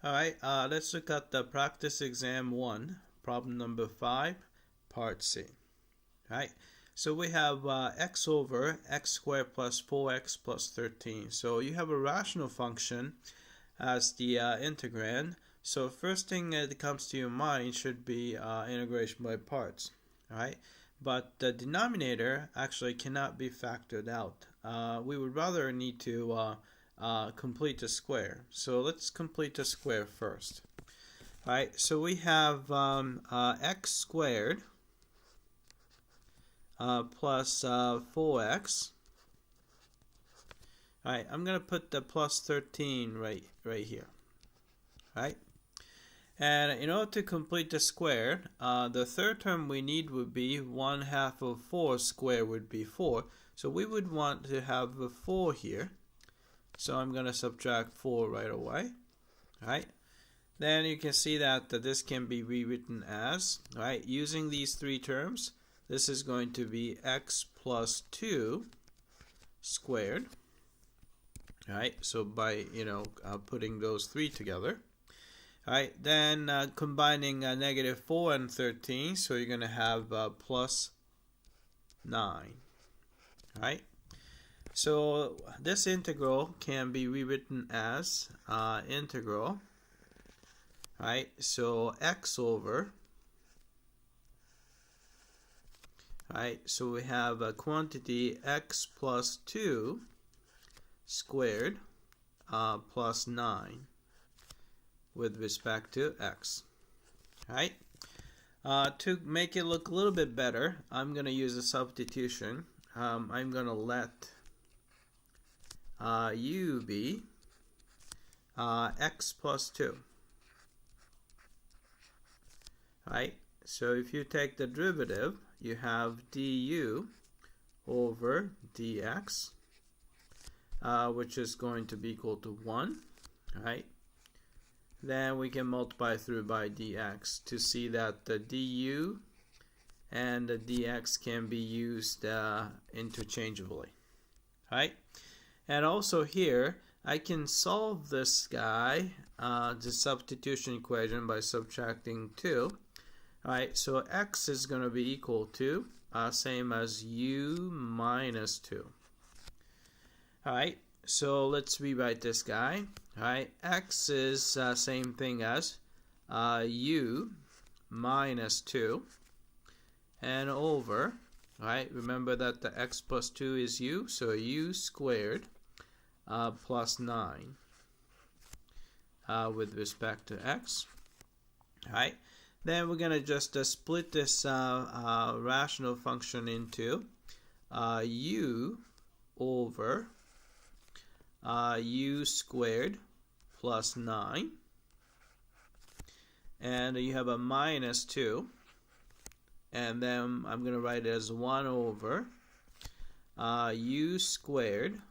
Alright, let's look at the practice exam 1, problem number 5, part C. Alright, so we have x over x squared plus 4x plus 13. So you have a rational function as the integrand. So first thing that comes to your mind should be integration by parts. Alright, but the denominator actually cannot be factored out. We would rather need to complete the square. So let's complete the square first. Alright, so we have x squared plus 4x. Alright, I'm going to put the plus 13 right here. Alright, and in order to complete the square, the third term we need would be 1/2 of 4 squared would be 4. So we would want to have a 4 here. So I'm going to subtract 4 right away. Alright, then you can see that this can be rewritten as, alright, using these three terms, this is going to be x plus 2 squared. Alright, so by putting those three together. Alright, then combining negative 4 and 13, so you're going to have plus 9. Alright, so this integral can be rewritten as integral. Alright, so x over. Alright, so we have a quantity x plus 2 squared plus 9 with respect to x. Alright, to make it look a little bit better, I'm going to use a substitution. I'm going to let u be x plus 2. Alright, so if you take the derivative, you have du over dx, which is going to be equal to 1. Alright, then we can multiply through by dx to see that the du and the dx can be used interchangeably. Alright, and also here I can solve this guy, the substitution equation, by subtracting 2. Alright, so x is going to be equal to same as u minus 2. Alright, so let's rewrite this guy. Alright, x is same thing as u minus 2 and over, alright, remember that the x plus 2 is u, so u squared plus 9 with respect to x. Alright, then we're going to just split this rational function into u over u squared plus 9, and you have a minus 2, and then I'm going to write it as 1 over u squared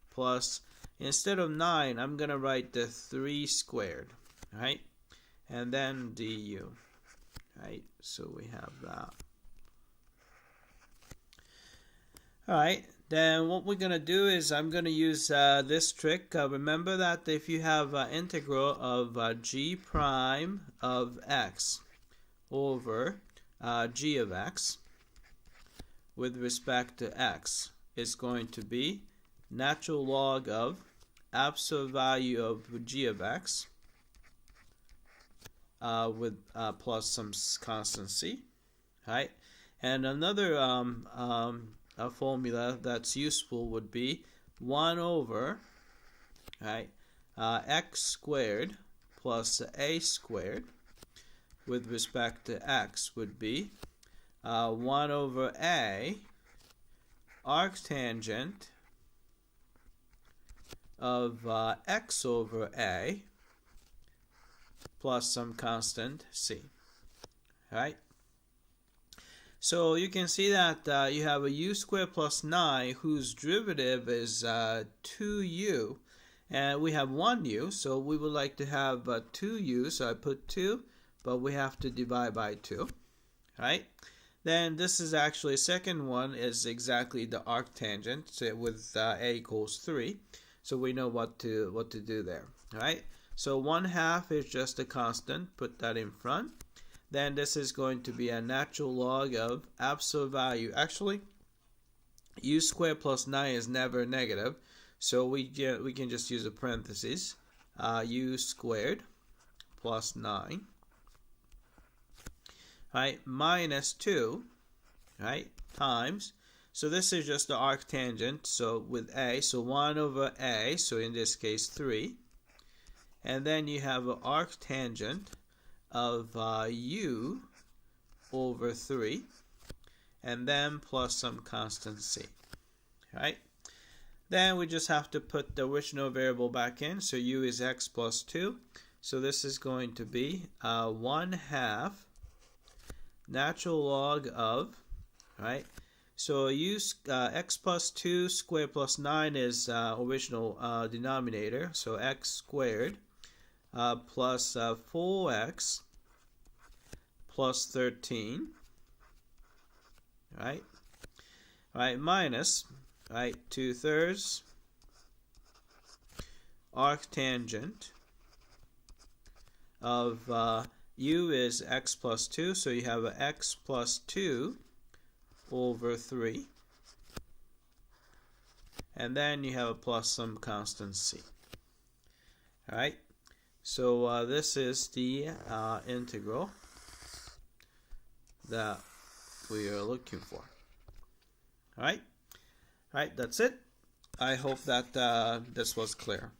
plus, instead of 9, I'm going to write the 3 squared, right? And then du, right? So we have that. Alright, then what we're going to do is I'm going to use this trick. Remember that if you have integral of g prime of x over g of x with respect to x is going to be natural log of absolute value of g of x with plus some constant c. Right? And another a formula that's useful would be 1 over, right, x squared plus a squared with respect to x would be 1 over a arctangent of x over a plus some constant c. Right? So you can see that you have a u squared plus 9 whose derivative is 2u, and we have 1u, so we would like to have 2u, so I put 2, but we have to divide by 2, right? Then this is actually, second one is exactly the arctangent with a equals 3, so we know what to do there, right? So 1/2 is just a constant, put that in front. Then this is going to be a natural log of absolute value. Actually, u squared plus 9 is never negative, so we can just use a parenthesis. U squared plus 9, right, minus 2, right, times. So this is just the arctangent, so with a, so 1 over a, so in this case 3. And then you have an arctangent of u over 3, and then plus some constant c, right? Then we just have to put the original variable back in, so u is x plus 2. So this is going to be 1/2 natural log of, right? So x plus 2 squared plus 9 is original denominator, so x squared plus 4x plus 13, right? Right, minus, right, 2/3 arctangent of u is x plus 2, so you have a x plus 2 over 3, and then you have a plus some constant c. Alright, so this is the integral that we are looking for. Alright, that's it. I hope that this was clear.